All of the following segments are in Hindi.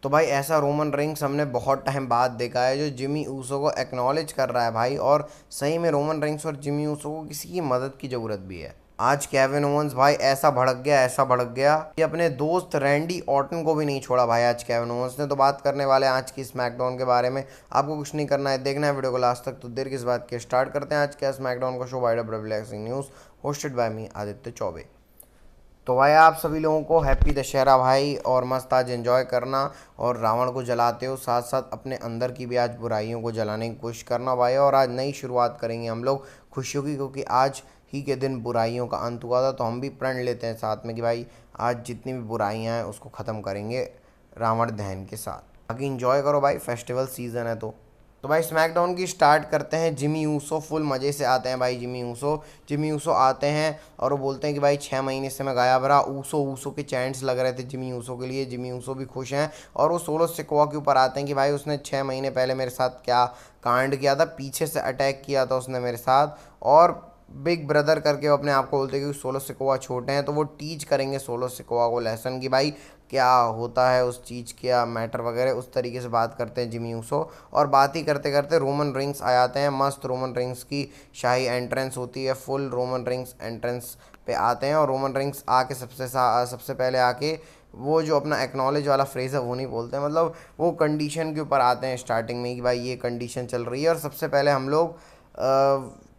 तो भाई ऐसा रोमन रिंग्स हमने बहुत टाइम बाद देखा है जो जिमी ऊसो को एक्नॉलेज कर रहा है भाई। और सही में रोमन रिंग्स और जिमी ऊसो को किसी की मदद की ज़रूरत भी है। आज केविन ओवंस भाई ऐसा भड़क गया कि अपने दोस्त रैंडी ऑर्टन को भी नहीं छोड़ा भाई। आज केविन ओवंस ने तो बात करने वाले हैं आज की स्मैकडाउन के बारे में। आपको कुछ नहीं करना है, देखना है वीडियो को लास्ट तक। तो देर किस बात की, स्टार्ट करते हैं आज के स्मैकडाउन का show by W news, hosted by me Aditya Chaubey. तो भाई आप सभी लोगों को हैप्पी दशहरा भाई, और मस्त आज एंजॉय करना और रावण को जलाते हो, साथ साथ अपने अंदर की भी आज बुराइयों को जलाने की कोशिश करना भाई। और आज नई शुरुआत करेंगे हम लोग खुशियों की, क्योंकि आज ही के दिन बुराइयों का अंत हुआ था। तो हम भी प्रण लेते हैं साथ में कि भाई आज जितनी भी बुराइयां हैं उसको ख़त्म करेंगे रावण दहन के साथ। बाकी इंजॉय करो भाई, फेस्टिवल सीज़न है। तो भाई स्मैकडाउन की स्टार्ट करते हैं। जिमी ऊसो फुल मज़े से आते हैं भाई। जिमी ऊसो आते हैं और वो बोलते हैं कि भाई 6 महीने से मैं गायब रहा। ऊसो ऊसो के चैंट्स लग रहे थे जिमी ऊसो के लिए। जिमी ऊसो भी खुश हैं और वो सोलो सिकोआ के ऊपर आते हैं कि भाई उसने 6 महीने पहले मेरे साथ क्या कांड किया था, पीछे से अटैक किया था उसने मेरे साथ। और बिग ब्रदर करके वो अपने आप को बोलते हैं कि सोलो सिकोआ छोटे हैं, तो वो टीच करेंगे सोलो सिकोआ को लेसन कि भाई क्या होता है उस चीज़, क्या मैटर वगैरह। उस तरीके से बात करते हैं जिमी ऊसो। और बात ही करते करते रोमन रिंग्स आ जाते हैं। मस्त रोमन रिंग्स की शाही एंट्रेंस होती है, फुल रोमन रिंग्स एंट्रेंस पे आते हैं। और रोमन रिंग्स आके सबसे पहले आके वो जो अपना एक्नॉलेज वाला फ्रेज है वो नहीं बोलते हैं, मतलब वो कंडीशन के ऊपर आते हैं स्टार्टिंग में कि भाई ये कंडीशन चल रही है और सबसे पहले हम लोग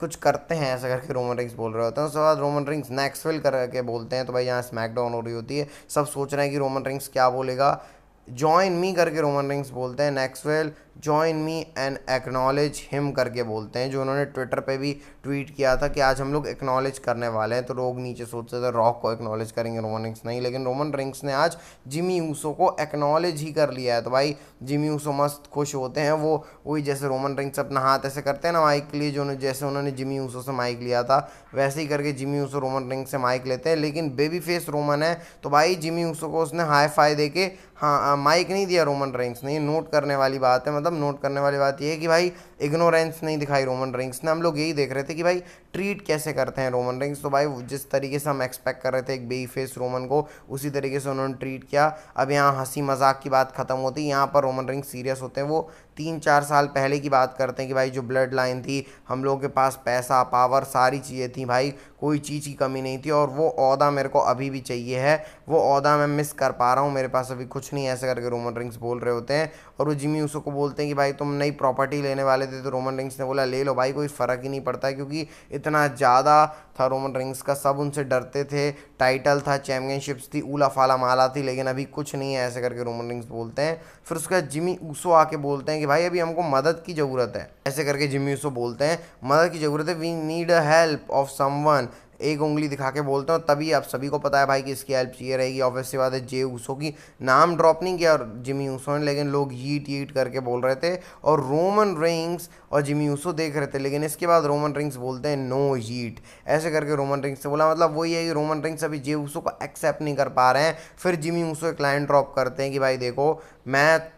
कुछ करते हैं ऐसा करके रोमन रिंग्स बोल रहे होते हैं। उसके बाद रोमन रिंग्स नेक्स्टविल करके बोलते हैं। तो भाई यहाँ स्मैकडाउन हो रही होती है, सब सोच रहे हैं कि रोमन रिंग्स क्या बोलेगा। जॉइन मी करके रोमन रिंग्स बोलते हैं। नेक्स्टवेल join me and acknowledge him करके बोलते हैं, जो उन्होंने ट्विटर पे भी ट्वीट किया था कि आज हम लोग एक्नॉलेज करने वाले हैं। तो लोग नीचे सोचते थे रॉक को एक्नॉलेज करेंगे, रोमन रिंग्स नहीं, लेकिन रोमन रिंग्स ने आज जिमी ऊसो को एक्नॉलेज ही कर लिया है। तो भाई जिमी ऊसो मस्त खुश होते हैं। वो वही जैसे रोमन रिंग्स अपना हाथ ऐसे करते हैं ना माइक के लिए, जो जैसे उन्होंने जिमी ऊसो से माइक लिया था वैसे ही करके जिमी ऊसो रोमन रिंग्स से माइक लेते हैं। लेकिन बेबी फेस रोमन है तो भाई जिमी ऊसो को उसने हाई फाई दे के हाँ माइक नहीं दिया रोमन रिंग्स ने। ये नोट करने वाली बात है, मतलब नोट करने वाली बात ये है कि भाई इग्नोरेंस नहीं दिखाई रोमन रिंग्स ने। हम लोग यही देख रहे थे कि भाई ट्रीट कैसे करते हैं रोमन रिंग्स। तो भाई जिस तरीके से हम एक्सपेक्ट कर रहे थे एक बेबी फेस रोमन को, उसी तरीके से उन्होंने ट्रीट किया। अब यहाँ हंसी मजाक की बात खत्म होती है, यहाँ पर रोमन रिंग्स सीरियस होते हैं। वो 3-4 साल पहले की बात करते हैं कि भाई जो ब्लड लाइन थी, हम लोगों के पास पैसा पावर सारी चीज़ें थी भाई, कोई चीज़ की कमी नहीं थी। और वो ओहदा मेरे को अभी भी चाहिए है, वो ओहदा मैं मिस कर पा रहा हूँ, मेरे पास अभी कुछ नहीं है, ऐसे करके रोमन रिंग्स बोल रहे होते हैं। और वो जिमी ऊसो को बोलते हैं कि भाई तुम नई प्रॉपर्टी लेने वाले थे, तो रोमन रिंग्स ने बोला ले लो भाई, कोई फ़र्क ही नहीं पड़ता है, क्योंकि इतना ज़्यादा था रोमन रिंग्स का, सब उनसे डरते थे। टाइटल था, चैम्पियनशिप्स थी, ऊला फाला माला थी, लेकिन अभी कुछ नहीं है, ऐसे करके रोमन रिंग्स बोलते हैं। फिर उसके बाद जिमी ऊसो आके बोलते हैं कि भाई अभी हमको मदद की ज़रूरत है, ऐसे करके जिमी ऊसो बोलते हैं मदद की ज़रूरत है, we need a help of someone, एक उंगली दिखा के बोलते हैं। तभी आप सभी को पता है भाई कि इसकी हेल्प चाहिए रहेगी। ऑब्वियस सी बात है, जे ऊसो की नाम ड्रॉप नहीं किया जिमी ऊसो ने, लेकिन लोग यीट यीट करके बोल रहे थे और रोमन रिंग्स और जिमी ऊसो देख रहे थे। लेकिन इसके बाद रोमन रिंग्स बोलते हैं नो यीट, ऐसे करके रोमन रिंग्स से बोला। मतलब वही है कि रोमन रिंग्स अभी जे ऊसो को एक्सेप्ट नहीं कर पा रहे हैं। फिर जिमी ऊसो एक लाइन ड्रॉप करते हैं कि भाई देखो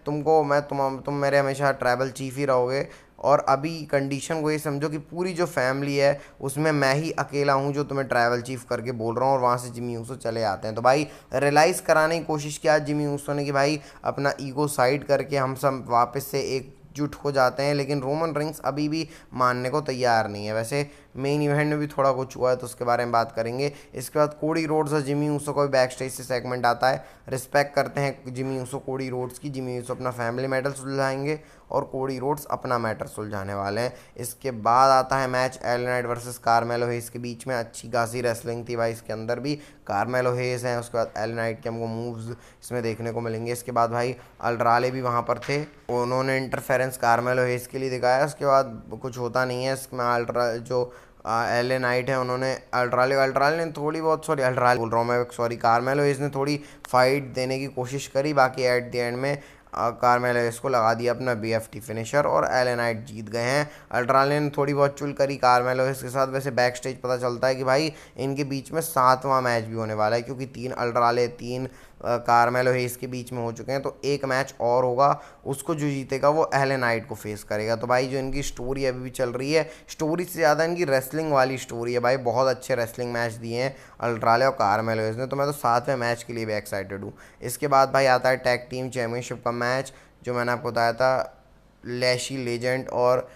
तुम मेरे हमेशा ट्रैवल चीफ ही रहोगे, और अभी कंडीशन को ये समझो कि पूरी जो फैमिली है उसमें मैं ही अकेला हूँ जो तुम्हें ट्रैवल चीफ करके बोल रहा हूँ। और वहाँ से जिमी ऊसो चले आते हैं। तो भाई रियलाइज़ कराने की कोशिश किया जिमी ऊसो ने कि भाई अपना ईगो साइड करके हम सब वापस से एकजुट हो जाते हैं। लेकिन रोमन रिंग्स अभी भी मानने को तैयार नहीं है। वैसे मेन इवेंट में भी थोड़ा कुछ हुआ है तो उसके बारे में बात करेंगे। इसके बाद कोडी रोड्स और जिमी ऊसो का भी बैक स्टेज से सेगमेंट आता है। रिस्पेक्ट करते हैं जिमी ऊसो कोडी रोड्स की। जिमी ऊसो अपना फैमिली मैटर सुलझाएंगे और कोडी रोड्स अपना मैटर सुलझाने वाले हैं। इसके बाद आता है match L Knight versus Carmelo Hayes के बीच में। अच्छी खासी रेसलिंग थी भाई इसके अंदर भी। कार्मेलो हेस हैं, उसके बाद एल नाइट के हमको मूव्स इसमें देखने को मिलेंगे। इसके बाद भाई अल्ट्राले भी वहाँ पर थे, उन्होंने इंटरफेरेंस कार्मेलो हेस के लिए दिखाया। उसके बाद कुछ होता नहीं है इसमें। अल्ट्रा जो एल ए नाइट है उन्होंने अल्ट्राले ने थोड़ी बहुत, सॉरी अल्ट्राले बोल रहा हूँ मैं, सॉरी कार्मेलो हेस ने थोड़ी फाइट देने की कोशिश करी। बाकी एट द एंड में कार्मेलो हेस को लगा दिया अपना BFT फिनिशर और एल ए नाइट जीत गए हैं। अल्ट्राले ने थोड़ी बहुत चुल करी कार्मेलो हेस के साथ। वैसे बैक स्टेज पता चलता है कि भाई इनके बीच में 7वां मैच भी होने वाला है, क्योंकि 3 अल्ट्राले 3 कार्मेलो हेस के बीच में हो चुके हैं। तो एक मैच और होगा, उसको जो जीतेगा वो एले नाइट को फेस करेगा। तो भाई जो इनकी स्टोरी अभी भी चल रही है, स्टोरी से ज़्यादा इनकी रेसलिंग वाली स्टोरी है भाई। बहुत अच्छे रेसलिंग मैच दिए हैं अल्ट्राले और कार्मेलो हेस ने, तो मैं तो 7वें मैच के लिए भी एक्साइटेड हूँ। इसके बाद भाई आता है टैग टीम चैम्पियनशिप का मैच, जो मैंने आपको बताया था लैशी लेजेंड और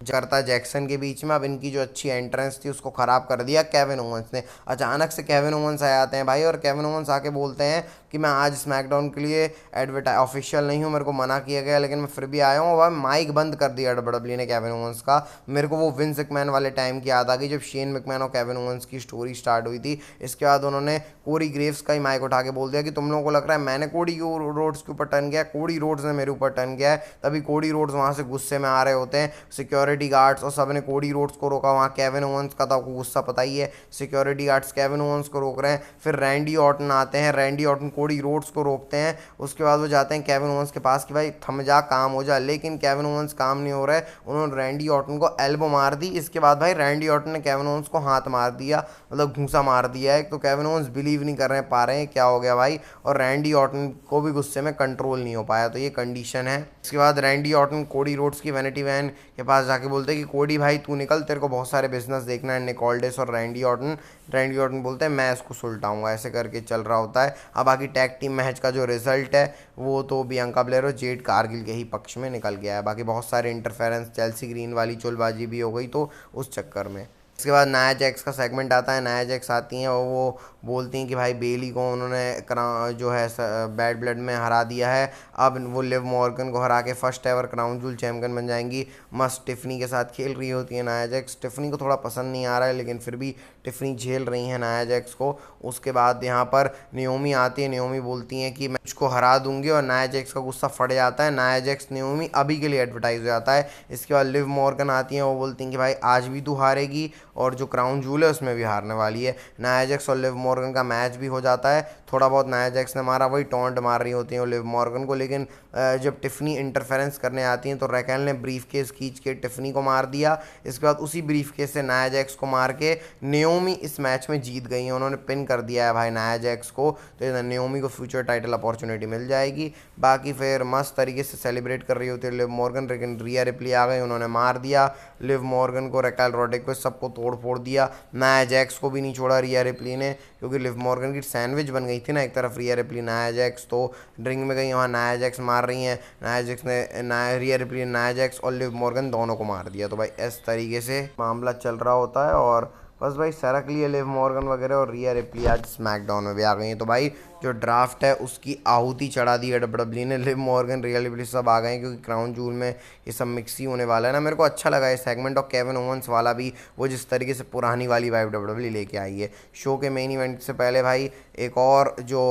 जकार्ता जैक्सन के बीच में। अब इनकी जो अच्छी एंट्रेंस थी उसको ख़राब कर दिया केविन ओवंस ने। अचानक से केविन ओवंस आ जाते हैं भाई, और केविन ओवंस आके बोलते हैं कि मैं आज स्मैकडाउन के लिए ऑफिशियल नहीं हूँ, मेरे को मना किया गया, लेकिन मैं फिर भी आया हूँ। वह माइक बंद कर दिया डब्ल्यूडब्ल्यू ने केविन ओवंस का। मेरे को वो विंस मैकमैन वाले टाइम की याद आ गई, जब शेन मैकमैन और केविन ओवंस की स्टोरी स्टार्ट हुई थी। इसके बाद उन्होंने कोरी ग्रेव्स का ही माइक उठा के बोल दिया कि तुम लोगों को लग रहा है मैंने कोडी रोड्स के ऊपर टर्न किया है, कोडी रोड्स ने मेरे ऊपर टर्न किया है। तभी कोडी रोड्स वहाँ से गुस्से में आ रहे होते हैं, सिक्योरिटी गार्ड्स और सबने कोडी रोड्स को रोका। वहाँ केविन ओवंस का तो आपको गुस्सा पता ही है, सिक्योरिटी गार्ड्स केविन ओवंस को रोक रहे हैं। फिर रैंडी ऑर्टन आते हैं, रैंडी ऑर्टन कोडी रोड्स को रोकते हैं। उसके बाद वो जाते हैं केविन ओवंस के पास कि भाई थम जा, काम हो जा, लेकिन केविन ओवंस काम नहीं हो रहा है। उन्होंने रैंडी ऑर्टन को एल्बो मार दी। इसके बाद भाई रैंडी ऑर्टन ने केविन ओवंस को हाथ मार दिया, मतलब घूंसा मार दिया है। तो केविन ओवंस बिलीव नहीं कर पा रहे हैं क्या हो गया भाई, और रैंडी ऑर्टन को भी गुस्से में कंट्रोल नहीं हो पाया। तो ये कंडीशन है। इसके बाद रैंडी ऑर्टन कोडी रोड्स की वैनिटी वैन के पास जाके बोलते हैं कि कोडी भाई तू निकल, तेरे को बहुत सारे बिजनेस देखना है। निक ऑल्डिस और रैंडी ऑर्टन बोलते हैं मैं इसको सुलटाऊंगा, ऐसे करके चल रहा होता है। अब बाकी टैग टीम मैच का जो रिजल्ट है वो तो बियांका ब्लेयर और जेड कारगिल के ही पक्ष में निकल गया है। बाकी बहुत सारे इंटरफेरेंस, चेल्सी ग्रीन वाली चुलबाजी भी हो गई तो उस चक्कर में। इसके बाद नाया जैक्स का सेगमेंट आता है। नाया जैक्स आती हैं और वो बोलती हैं कि भाई बेली को उन्होंने जो है बैड ब्लड में हरा दिया है। अब वो लिव मॉर्गन को हरा के first ever crown joule champion बन जाएंगी। मस्त टिफनी के साथ खेल रही होती है नाया जैक्स। टिफनी को थोड़ा पसंद नहीं आ रहा है, लेकिन फिर भी टिफनी झेल रही हैं नाया जैक्स को। उसके बाद यहाँ पर नियोमी आती है। नियोमी बोलती हैं कि मैं उसको हरा दूंगी, और नाया जैक्स का गुस्सा फट जाता है। नाया जैक्स नियोमी अभी के लिए एडवर्टाइज हो जाता है। इसके बाद लिव मॉर्गन आती हैं, वो बोलती हैं कि भाई आज भी तू हारेगी, और जो क्राउन जूल है उसमें भी हारने वाली है। नाया जैक्स और लिव मॉर्गन का मैच भी हो जाता है। थोड़ा बहुत नाया जैक्स ने मारा, वही टॉन्ट मार रही होती हैं लिव मॉर्गन को, लेकिन जब टिफनी इंटरफेरेंस करने आती हैं तो रैकेल ने ब्रीफ केस खींच के टिफनी को मार दिया। इसके बाद उसी ब्रीफ केस से नाया जैक्स को मार के नियोमी इस मैच में जीत गई हैं। उन्होंने पिन कर दिया है भाई नाया जैक्स को, तो नियोमी को फ्यूचर टाइटल अपॉर्चुनिटी मिल जाएगी। बाकी फिर मस्त तरीके से सेलिब्रेट कर रही होती है लिव मॉर्गन, लेकिन रिया रिप्ली आ गई, उन्होंने मार दिया लिव मॉर्गन को, रैकेल रोड्रिग्स सबको तोड़ फोड़ दिया। नाया जैक्स को भी नहीं छोड़ा रिया रिप्ली ने, क्योंकि लिव मॉर्गन की सैंडविच बन गई थी ना, एक तरफ रिया रिप्ली नाया जैक्स, तो ड्रिंग में गई, वहाँ नाया जैक्स मार रही हैं। नाया जैक्स ने रिया रिप्ली ने नाया जैक्स और लिव मॉर्गन दोनों को मार दिया। तो भाई इस तरीके से मामला चल रहा होता है, और बस भाई सरक लिए लिव मॉर्गन वगैरह, और रिया रिप्ली आज स्मैकडाउन में भी आ गई हैं। तो भाई जो ड्राफ्ट है उसकी आहुति चढ़ा दी है डब्ल्यूडब्ल्यू ने। लिव मॉर्गन, रिया रिप्ली सब आ गए हैं, क्योंकि क्राउन जूल में ये सब मिक्स ही होने वाला है ना। मेरे को अच्छा लगा ये सेगमेंट, और केविन ओवंस वाला भी, वो जिस तरीके से पुरानी वाली वाइब डब्ल्यूडब्ल्यू लेके आई है। शो के मेन इवेंट से पहले भाई एक और जो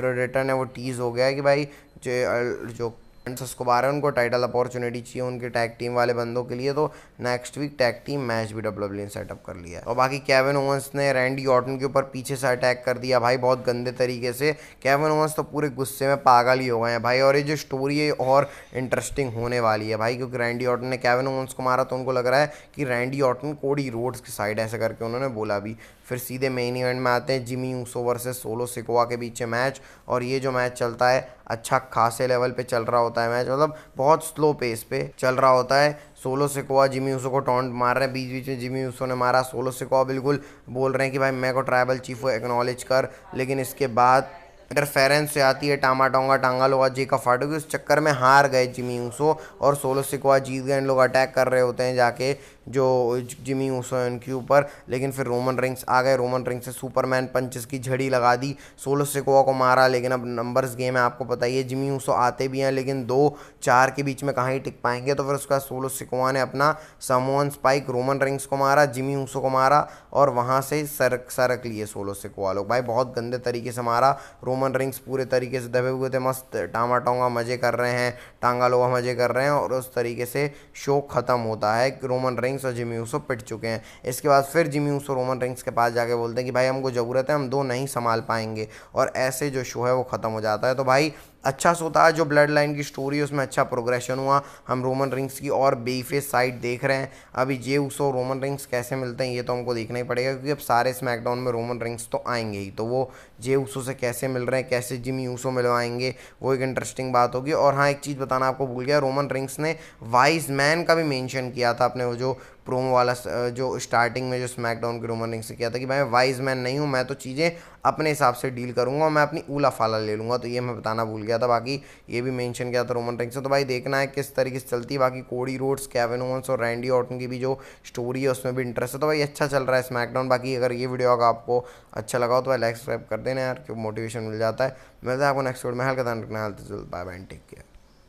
रिटर्न है वो टीज़ हो गया है कि भाई जो एस्कोबार है उनको टाइटल अपॉर्चुनिटी चाहिए उनके टैग टीम वाले बंदों के लिए, तो next week tag team match भी डब्ल्यूडब्ल्यू ने सेटअप कर लिया है। और बाकी केविन ओवंस ने रैंडी ऑर्टन के ऊपर पीछे से अटैक कर दिया भाई, बहुत गंदे तरीके से। केविन ओवंस तो पूरे गुस्से में पागल ही हो गए हैं भाई, और ये जो स्टोरी है और इंटरेस्टिंग होने वाली है भाई, क्योंकि रैंडी ऑर्टन ने केविन ओवंस को मारा तो उनको लग रहा है कि रैंडी ऑर्टन कोडी रोड्स की साइड, ऐसे करके उन्होंने बोला भी। फिर सीधे मेन इवेंट में आते हैं, Jimmy Uso versus solo Sikoa के बीच मैच, और ये जो मैच चलता है अच्छा खासे लेवल पे चल रहा होता है मैच, मतलब बहुत स्लो पेस पे चल रहा होता है। सोलो सिकोआ जिमी ऊसो को टॉन्ट मार रहे हैं, बीच बीच में जिमी ऊसो ने मारा, सोलो सिकोआ बिल्कुल बोल रहे हैं कि भाई मैं को ट्राइबल चीफ को एक्नॉलेज कर, लेकिन इसके बाद इंटरफेरेंस से आती है टामाटोंगा टांगालोगा जी का फाटू, उस चक्कर में हार गए जिमी ऊसो, और सोलो सिकोआ जीत गए। इन लोग अटैक कर रहे होते हैं जाके जो जिमी ऊसो है उनके ऊपर, लेकिन फिर रोमन रिंग्स आ गए। रोमन रिंग्स से सुपरमैन पंचेस की झड़ी लगा दी, सोलो सिकोआ को मारा, लेकिन अब नंबर्स गेम है आपको पता ही है। जिमी ऊसो आते भी हैं, लेकिन 2-4 के बीच में कहाँ ही टिक पाएंगे। तो फिर उसके बाद सोलो सिकोआ ने अपना समोन स्पाइक रोमन रिंग्स को मारा, जिमी ऊसो को मारा, और वहाँ से सरक लिए सोलो सिकोआ लोग भाई, बहुत गंदे तरीके से मारा। रोमन रिंग्स पूरे तरीके से दबे हुए थे, मस्त टांगा मजे कर रहे हैं, टांगा लोगा मजे कर रहे हैं, और उस तरीके से शो खत्म होता है। रोमन रिंग्स और जिमी ऊसो पिट चुके हैं। इसके बाद फिर जिमी ऊसो रोमन रिंग्स के पास जाके बोलते हैं कि भाई हमको ज़रूरत है, हम दो नहीं संभाल पाएंगे, और ऐसे जो शो है वो ख़त्म हो जाता है। तो भाई अच्छा सा होता है। जो ब्लड लाइन की स्टोरी है उसमें अच्छा प्रोग्रेशन हुआ। हम रोमन रिंग्स की और बेफेस साइड देख रहे हैं। अभी जे उसो रोमन रिंग्स कैसे मिलते हैं ये तो हमको देखना ही पड़ेगा, क्योंकि अब सारे स्मैकडाउन में रोमन रिंग्स तो आएंगे ही, तो वो जे उसो से कैसे मिल रहे हैं, कैसे जिमी यूसो मिलवाएंगे, वो एक इंटरेस्टिंग बात होगी। और हाँ, एक चीज़ बताना आपको भूल गया, रोमन रिंग्स ने वाइज मैन का भी मेंशन किया था अपने वो जो प्रोमो वाला जो स्टार्टिंग में जो स्मैकडाउन के रोमन रिंग्स से किया था कि भाई मैं वाइज मैन नहीं हूँ, मैं तो चीज़ें अपने हिसाब से डील करूंगा और मैं अपनी ऊला फाला ले लूंगा। तो ये मैं बताना भूल गया था। बाकी ये भी मेंशन किया था रोमन रिंग्स से। तो भाई देखना है किस तरीके से चलती है। बाकी कोडी रोड्स, केविन ओवंस और रैंडी ऑर्टन की भी जो स्टोरी है उसमें भी इंटरेस्ट है। तो भाई अच्छा चल रहा है स्मैकडाउन। बाकी अगर ये वीडियो अगर आपको अच्छा लगा हो तो भाई लाइक सब्सक्राइब कर देना यार, क्योंकि मोटिवेशन मिल जाता है। मिलता है आपको नेक्स्ट वीडियो में। हल्का ध्यान रखना, health bye bye, take care.